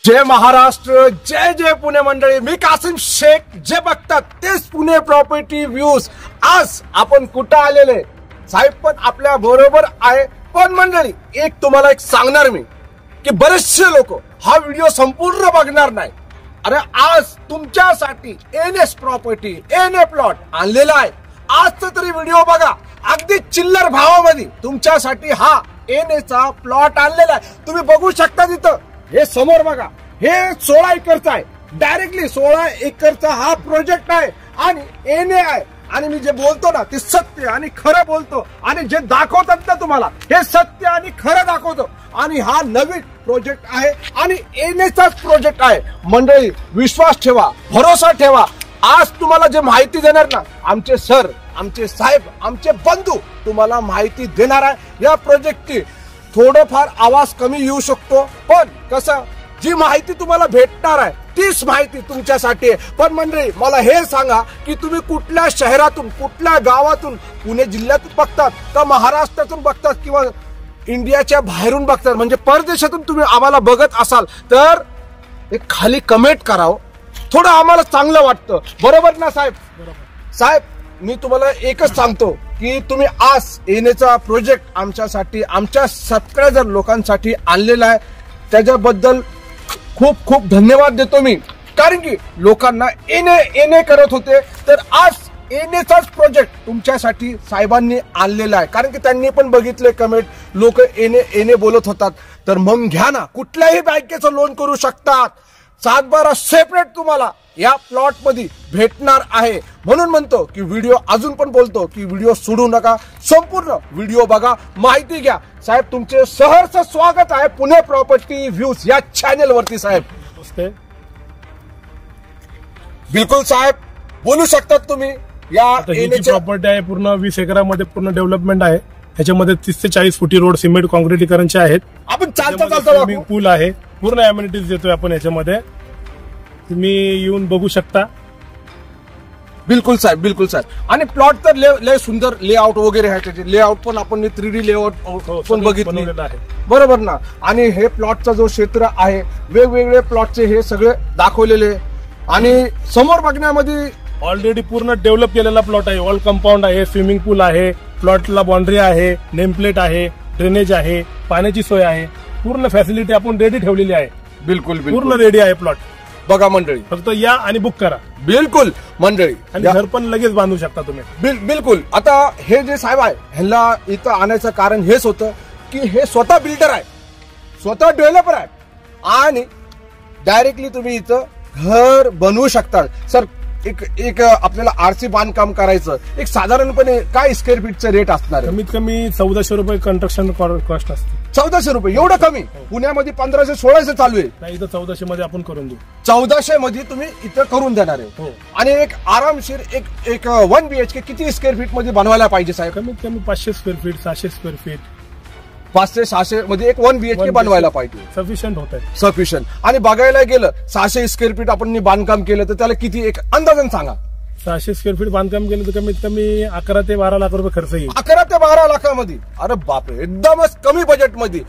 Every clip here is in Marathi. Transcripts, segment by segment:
जय महाराष्ट्र, जय जय पुणे मंडळी. मी कासिम शेख. जे बघतात तेच पुणे प्रॉपर्टी व्ह्यूज. आज आपण कुठं आलेले साहेब पण आपल्या बरोबर आहे. पण मंडळी एक तुम्हाला सांगणार मी की बरेचसे लोक हा व्हिडिओ संपूर्ण बघणार नाही. अरे आज तुमच्यासाठी एनएस प्रॉपर्टी एनए प्लॉट आणलेला आहे. आजचा तरी व्हिडिओ बघा. अगदी चिल्लर भावामध्ये तुमच्यासाठी हा एनएचा प्लॉट आणलेला आहे. तुम्ही बघू शकता तिथं हे समोर बघा. हे 16 एकरचा आहे. डायरेक्टली 16 एकरचा हा प्रोजेक्ट आहे आणि एनए आहे. आणि मी जे बोलतो ना ते सत्य आणि खरं बोलतो आणि जे दाखवतात ना तुम्हाला हे सत्य आणि खरं दाखवतो. आणि हा नवीन प्रोजेक्ट आहे आणि एनएचाच प्रोजेक्ट आहे. मंडळी विश्वास ठेवा, भरोसा ठेवा. आज तुम्हाला जे माहिती देणार ना आमचे सर, आमचे साहेब, आमचे बंधू तुम्हाला माहिती देणार आहे. या प्रोजेक्टची थोडंफार आवाज कमी येऊ शकतो, पण कसं जी माहिती तुम्हाला भेटणार आहे तीच माहिती तुमच्यासाठी आहे. पण मंडळी मला हे सांगा की तुम्ही कुठल्या शहरातून, कुठल्या गावातून, पुणे जिल्ह्यातून बघतात का महाराष्ट्रातून बघतात किंवा इंडियाच्या बाहेरून बघतात, म्हणजे परदेशातून तुम्ही आम्हाला बघत असाल तर एक खाली कमेंट करावं. थोडं आम्हाला चांगलं वाटतं. बरोबर ना साहेब? साहेब मी तुम्हाला एकच सांगतो की तुम्ही आज एनएचा प्रोजेक्ट आमच्यासाठी, आमच्या सबस्क्रायबर लोकांसाठी आणलेला आहे. त्याच्याबद्दल खूप खूप धन्यवाद देतो मी. कारण की लोकांना एनए करत होते, तर आज एनएचाच प्रोजेक्ट तुमच्यासाठी साहेबांनी आणलेला आहे. कारण की त्यांनी पण बघितले कमेंट, लोक एनए बोलत होतात. तर मग घ्या ना, कुठल्याही बँकेचं लोन करू शकतात. 7-12 सेपरेट तुम्हाला या प्लॉट मध्ये भेटणार आहे. म्हणून म्हणतो की व्हिडिओ, अजून पण बोलतो की व्हिडिओ सोडू नका, संपूर्ण व्हिडिओ बघा, माहिती घ्या. साहेब तुमचे सहर्ष स्वागत आहे पुणे प्रॉपर्टी व्ह्यूज या चॅनल वरती. साहेब बिलकुल साहेब बोलू शकतात तुम्ही. या प्रॉपर्टी आहे पूर्ण 20 एकरामध्ये पूर्ण डेव्हलपमेंट आहे. त्याच्यामध्ये 30 ते 40 फुटी रोड सिमेंट कॉन्क्रिटीकरणचे आहेत. आपण चालता पूल आहे, पूर्ण अम्युनिटीज देतोय आपण याच्यामध्ये. तुम्ही येऊन बघू शकता. बिलकुल साहेब, बिलकुल साहेब. आणि प्लॉट तर लय सुंदर लेआउट वगैरे आहे. त्याचे लेआउट पण आपण 3D लेआउट पण बघितलेलं आहे. बरोबर ना? आणि हे प्लॉटचा जो क्षेत्र आहे, वेगवेगळे प्लॉटचे हे सगळे दाखवलेले. आणि समोर बघण्यामध्ये ऑलरेडी पूर्ण डेव्हलप केलेला प्लॉट आहे. ऑल कंपाऊंड आहे, स्विमिंग पूल आहे, प्लॉटला बाउंड्री आहे, नेम प्लेट आहे, ड्रेनेज आहे, पाण्याची सोय आहे. पूर्ण फॅसिलिटी आपण रेडी ठेवलेली आहे. बिलकुल पूर्ण रेडी आहे प्लॉट. बघा मंडळी, फक्त या आणि बुक करा. बिलकुल मंडळी. आणि घर पण लगेच बांधू शकता तुम्ही. बिलकुल. आता हे जे साहेब आहे ह्यांना इथं आणायचं कारण हेच होतं की हे स्वतः बिल्डर आहे, स्वतः डेव्हलपर आहे आणि डायरेक्टली तुम्ही इथं घर बनवू शकता. सर एक आपल्याला आरसी बांधकाम करायचं, एक साधारणपणे काय स्क्वेअर फीटचं रेट असणार? कमीत कमी 1400 रुपये कंस्ट्रक्शन कॉस्ट असते. 1400 रुपये एवढं कमी? पुण्यामध्ये 1500-1600 चालू आहे. नाही, इथं 1400 मध्ये आपण करून देऊ. 1400 मध्ये तुम्ही इथं करून देणार आहे. आणि एक आरामशीर एक 1 BHK किती स्क्वेअर फीट मध्ये बनवायला पाहिजे साहेब? कमीत कमी 500 स्क्वेअर फीट, 600 स्क्वेअर फीट, 500-600 मध्ये एक 1 BHK बनवायला पाहिजे. सफिशियंट होत आहे. सफिशियंट. आणि बघायला गेलं 600 स्क्वेअर फीट आपण बांधकाम केलं तर त्याला किती, एक अंदाजन सांगा? 600 स्क्वेअर फीट बांधकाम केलं तर कमीत कमी 11 ते 12 लाख रुपये खर्च येईल. 11 ते 12 लाखामध्ये? अरे बापरे, एकदमच कमी बजेटमध्ये.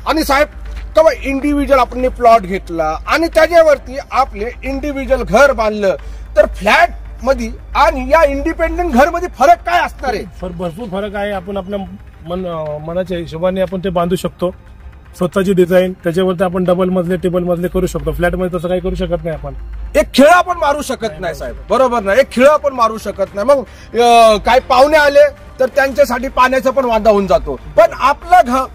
आणि साहेब तेव्हा इंडिव्हिज्युअल आपण प्लॉट घेतला आणि त्याच्यावरती आपले इंडिव्हिज्युअल घर बांधलं तर फ्लॅट मध्ये आणि या इंडिपेंडंट घर मध्ये फरक काय असणार आहे? भरपूर फरक आहे. आपण आपल्या मनाच्या हिशोबाने आपण ते बांधू शकतो. स्वतःची डिझाईन, त्याच्यावरती आपण डबल मजले, टेबल मजले करू शकतो. फ्लॅट मध्ये तसं काही करू शकत नाही आपण. एक खिळा पण मारू शकत नाही साहेब. बरोबर ना? एक खिळा पण मारू शकत नाही. मग काय पाहुणे आले तर त्यांच्यासाठी पाण्याचा पण वांदा होऊन जातो. पण आपलं घर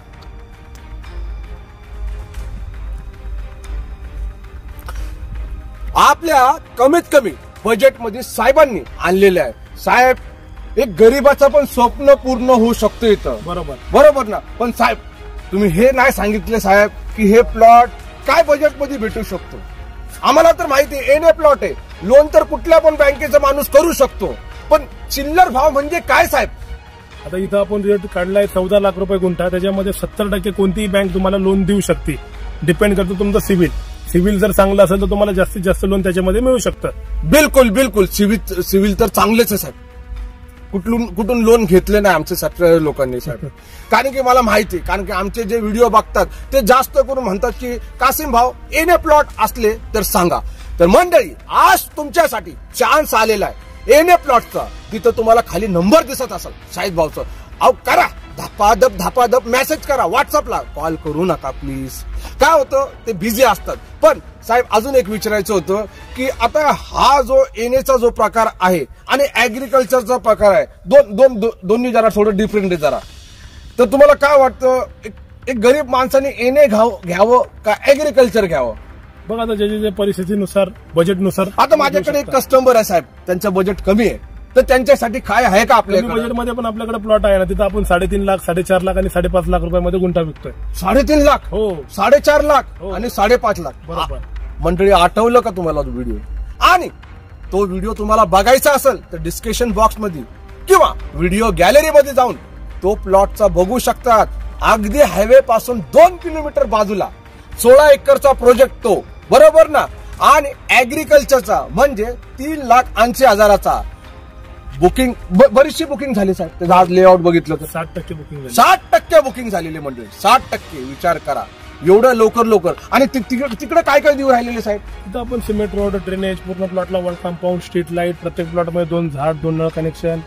आपल्या कमीत कमी बजेटमध्ये साहेबांनी आणलेले आहे. साहेब एक गरीबाचं पण स्वप्न पूर्ण होऊ शकतो इथं. बरोबर ना? पण साहेब तुम्ही हे नाही सांगितले साहेब की हे प्लॉट काय बजेटमध्ये भेटू शकतो. आम्हाला तर माहिती आहे एनए प्लॉट आहे, लोन तर कुठल्या पण बँकेचा माणूस करू शकतो. पण चिल्लर भाव म्हणजे काय साहेब? आता इथं आपण रेट काढलाय 14 लाख रुपये गुंठा. त्याच्यामध्ये 70% कोणतीही बँक तुम्हाला लोन देऊ शकते. डिपेंड करतो तुमचं सिव्हिल जर चांगलं असेल तर तुम्हाला जास्तीत जास्त लोन त्याच्यामध्ये मिळू शकतं. बिलकुल बिलकुल. सिव्हिल तर चांगलेच आहे साहेब. कुठून लोन घेतले नाही आमचे सबस्क्रायबर लोकांनी साहेब. कारण की मला माहिती, कारण की आमचे जे व्हिडिओ बघतात ते जास्त करून म्हणतात की कासिम भाऊ एने प्लॉट असले तर सांगा. तर मंडळी आज तुमच्यासाठी चान्स आलेला आहे एने प्लॉटचा. तिथं तुम्हाला खाली नंबर दिसत असेल शाहिद भाऊचं, अहो करा, धापाधप मेसेज करा, व्हॉट्सअपला कॉल करू नका प्लीज. काय होतं ते बिझी असतात. पण साहेब अजून एक विचारायचं होतं की आता हा जो एनेचा जो प्रकार आहे आणि ऍग्रिकल्चरचा प्रकार आहे, दोन्ही जरा थोडं डिफरंट आहे जरा. तर तुम्हाला काय वाटतं एक गरीब माणसाने एने घ्यावं का ऍग्रिकल्चर घ्यावं? बघा आता ज्या परिस्थितीनुसार बजेटनुसार. आता माझ्याकडे एक कस्टमर आहे साहेब, त्यांचं बजेट कमी आहे, तर त्यांच्यासाठी काय आहे का आपल्याकडे? बजेटमध्ये पण आपल्याकडे प्लॉट आहे ना, तिथं आपण 3.5 लाख 4.5 लाख आणि 5.5 लाख रुपयामध्ये गुंठा विकतोय. 3.5 लाख हो, 4.5 लाख हो. आणि 5.5 लाख बरोबर. मंडळी आठवलं का तुम्हाला तो व्हिडिओ? आणि तो व्हिडिओ तुम्हाला बघायचा असेल तर डिस्क्रिप्शन बॉक्स मध्ये किंवा व्हिडिओ गॅलरी मध्ये जाऊन तो प्लॉटचा बघू शकतात. अगदी हायवे पासून 2 किलोमीटर बाजूला 16 एकरचा प्रोजेक्ट तो, बरोबर ना. आणि ऍग्रिकल्चरचा म्हणजे 3,80,000चा बुकिंग, बरीचशी बुकिंग झाली साहेब. त्याचा आज लेआउट बघितलं तर 60% बुकिंग झाली. 60% बुकिंग झालेली मंडळी, 60%. विचार करा एवढं लवकर. आणि तिकडे काय काय देऊ राहिलेले साहेब? तिथं आपण सिमेंट रोड, ड्रेनेज, पूर्ण प्लॉटला वॉल कंपाऊंड, स्ट्रीट लाईट, प्रत्येक प्लॉटमध्ये 2 झाड, 2 नळ कनेक्शन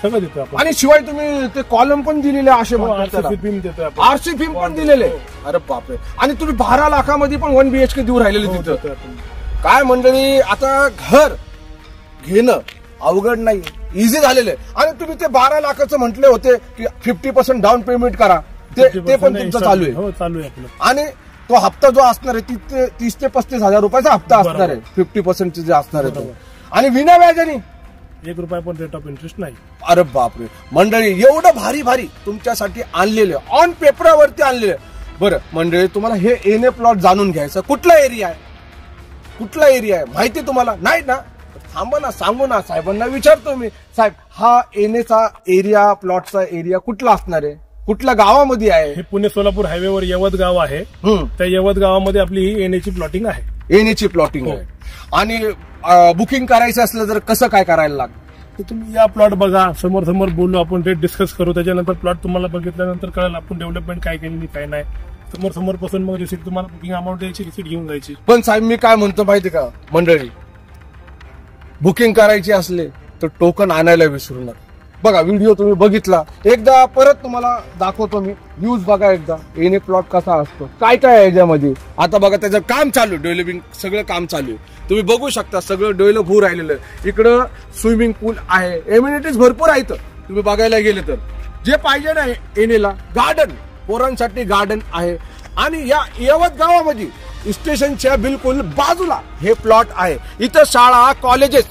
सगळं देतो आपण. आणि शिवाय तुम्ही ते कॉलम पण दिलेले असे आरसी फिल्म देतोय, आरसी फिल्म पण दिलेले. अरे बापरे. आणि तुम्ही 12 लाखामध्ये पण 1 BHK देऊ राहिलेले तिथं. काय मंडळी, आता घर घेणं अवघड नाही, इझी झालेलं आहे. आणि तुम्ही ते 12 लाखाचं म्हटले होते की 50% डाऊन पेमेंट करा, ते पण तुमचं चालू आहे. हो, चालू आहे आपलं. आणि तो हप्ता जो असणार आहे 30 ते 35 हजार रुपयाचा हप्ता असणार आहे, 50% जे असणार आहे. आणि विना व्याजाने 1 रुपया पण रेट ऑफ इंटरेस्ट नाही. अरे बापरे मंडळी, एवढं भारी तुमच्यासाठी आणलेलं, ऑन पेपरावरती आणलेलं. बरं मंडळी, तुम्हाला हे एने प्लॉट जाणून घ्यायचं, कुठला एरिया आहे माहिती तुम्हाला नाही ना? थांबा ना, सांगू ना, साहेबांना विचारतो मी. साहेब हा एनेचा एरिया, प्लॉटचा एरिया कुठला असणार आहे, कुठल्या गावामध्ये आहे? हे पुणे सोलापूर हायवेवर यवत गाव आहे. त्या यवत गावामध्ये आपली ही एनेची प्लॉटिंग आहे. एनेची प्लॉटिंग आहे. आणि बुकिंग करायचं असलं तर कसं काय करायला लागतं? तुम्ही या प्लॉट बघा, समोर बोलू आपण, रेट डिस्कस करू. त्याच्यानंतर प्लॉट तुम्हाला बघितल्यानंतर कळेल आपण डेव्हलपमेंट काय केली काय नाही. समोर पासून मग रिसीट, तुम्हाला बुकिंग अमाऊंट द्यायची, रिसीट घेऊन जायची. पण साहेब मी काय म्हणतो माहिती का मंडळी, बुकिंग करायची असले तर टोकन आणायला विसरू नका. बघा व्हिडिओ तुम्ही बघितला, एकदा परत तुम्हाला दाखवतो मी. व्ह्यूज बघा एकदा, एने प्लॉट कसा असतो, काय आहे याच्यामध्ये. आता बघा त्याचं काम चालू, डेव्हलपिंग सगळं काम चालू आहे. तुम्ही बघू शकता सगळं डेव्हलप होऊ राहिलेलं आहे. इकडं स्विमिंग पूल आहे, एम्युनिटीज भरपूर आहेत. तुम्ही बघायला गेले तर जे पाहिजे ना एनेला, गार्डन, पोरांसाठी गार्डन आहे. आणि या यवत गावामध्ये स्टेशनच्या बिलकुल बाजूला हे प्लॉट आहे. इथं शाळा, कॉलेजेस,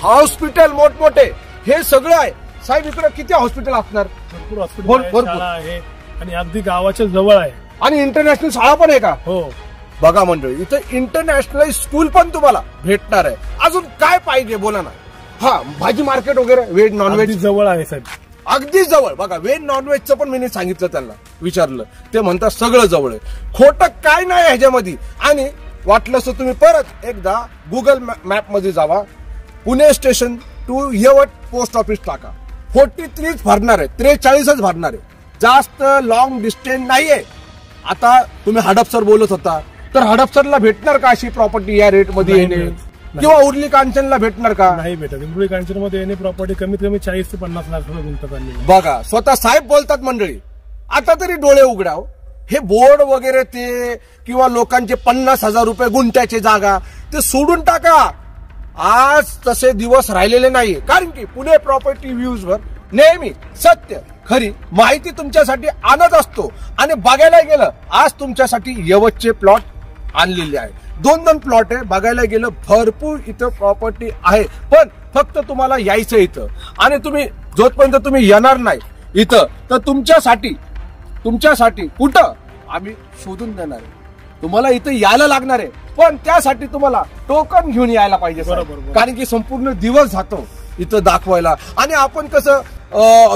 हॉस्पिटल मोठमोठे हे सगळं आहे. साहेब इकडे किती हॉस्पिटल असणार? भरपूर हॉस्पिटल आहे आणि अगदी गावाच्या जवळ आहे. आणि इंटरनॅशनल शाळा पण आहे का? हो. बघा मंडळी, इथं इंटरनॅशनल स्कूल पण तुम्हाला भेटणार आहे. अजून काय पाहिजे बोला ना. हा, भाजी मार्केट वगैरे, व्हेज नॉनव्हेज जवळ आहे साहेब, अगदी जवळ. बघा व्हेज नॉनव्हेजचं पण मी सांगितलं, त्यांना विचारलं, ते म्हणतात सगळं जवळ आहे, खोटं काय नाही ह्याच्यामध्ये. आणि वाटलंच तर तुम्ही परत एकदा गुगल मॅप मध्ये जावा, Pune station to Yavat post office टाका. 43 भरणार आहे, 43च भरणार आहे, जास्त लॉंग डिस्टन्स नाहीये. आता तुम्ही हडपसर बोलत होता, तर हडपसरला भेटणार का अशी प्रॉपर्टी या रेट मध्ये येणे? किंवा उर्ली कांचनला भेटणार का? नाही भेटत. उर्ली कांचन मध्ये येणे प्रॉपर्टी कमीत कमी 40 ते 50 लाख रुपये गुंतवणूक आणली. बघा स्वतः साहेब बोलतात मंडळी, आता तरी डोळे उघडाव. हे बोर्ड वगैरे ते किंवा लोकांचे 50,000 रुपये गुंठ्याची जागा ते सोडून टाका. आज तसे दिवस राहिलेले नाही. कारण की पुणे प्रॉपर्टी व्ह्यूज वर नेहमी सत्य, खरी माहिती तुमच्यासाठी आणत असतो. आणि बघायला गेलं आज तुमच्यासाठी यवतचे प्लॉट आणलेले आहे. 2 प्लॉट आहे. बघायला गेलं भरपूर इथं प्रॉपर्टी आहे. पण फक्त तुम्हाला यायचं इथं. आणि तुम्ही जोपर्यंत तुम्ही येणार नाही इथं, तर तुमच्यासाठी कुठं आम्ही शोधून देणार आहे. तुम्हाला इथं यायला लागणार आहे, पण त्यासाठी तुम्हाला टोकन घेऊन यायला पाहिजे. कारण की संपूर्ण दिवस जातो इथं दाखवायला. आणि आपण कसं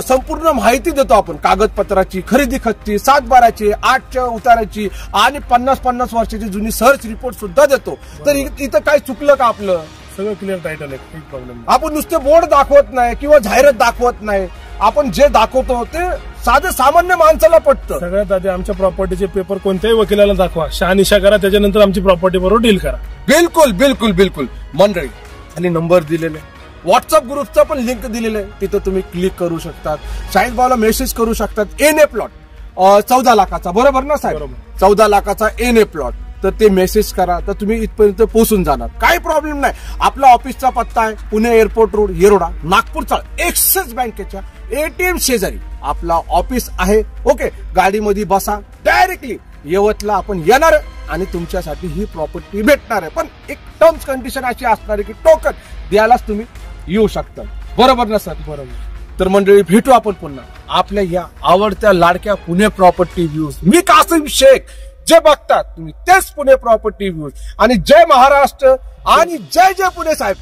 संपूर्ण माहिती देतो आपण, कागदपत्राची, खरेदी खतची, 7/12ची, 8च्या उताराची आणि 50-50 वर्षाची जुनी सर्च रिपोर्ट सुद्धा देतो. तर इथं काय चुकलं का आपलं? सगळं क्लिअर टायटल आहे, काही प्रॉब्लेम नाही. आपण नुसते बोर्ड दाखवत नाही किंवा जाहिरात दाखवत नाही, आपण जे दाखवतो ते साधे सामान्य माणसाला पटतं. सगळ्यात आधी आमच्या प्रॉपर्टीचे पेपर कोणत्याही वकिलाला दाखवा, शहानिशा करा, त्याच्यानंतर आमची प्रॉपर्टी बरोबर डील करा. बिलकुल बिलकुल बिलकुल. मंडळी खाली नंबर दिलेले, व्हॉट्सअप ग्रुपचा पण लिंक दिलेलं आहे, तिथं तुम्ही क्लिक करू शकतात. शाहीद भाऊला मेसेज करू शकतात. एनए प्लॉट 14 लाखाचा, बरोबर ना साहेब? बरोबर. 14 लाखाचा एनए प्लॉट, तर ते मेसेज करा तर तुम्ही इथपर्यंत पोहोचून जाणार, काही प्रॉब्लेम नाही. आपला ऑफिसचा पत्ता आहे पुणे एअरपोर्ट रोड, येरोडा, नागपूरचा एक्सिस बँकेच्या एटीएम शेजारी आपला ऑफिस आहे. ओके, गाडीमध्ये बसा, डायरेक्टली यवतला आपण येणार आणि तुमच्यासाठी ही प्रॉपर्टी भेटणार आहे. पण एक टर्म्स कंडिशन अशी असणार आहे की टोकन द्यायलाच तुम्ही येऊ शकता, बरोबर ना सर? बरोबर. तर मंडळी भेटू आपण पुन्हा आपल्या या आवडत्या लाडक्या पुणे प्रॉपर्टी व्ह्यूज. मी कासिम शेख. जे बघतात तुम्ही तेच पुणे प्रॉपर्टी व्ह्यूज. आणि जय महाराष्ट्र आणि जय जय पुणे साहेब.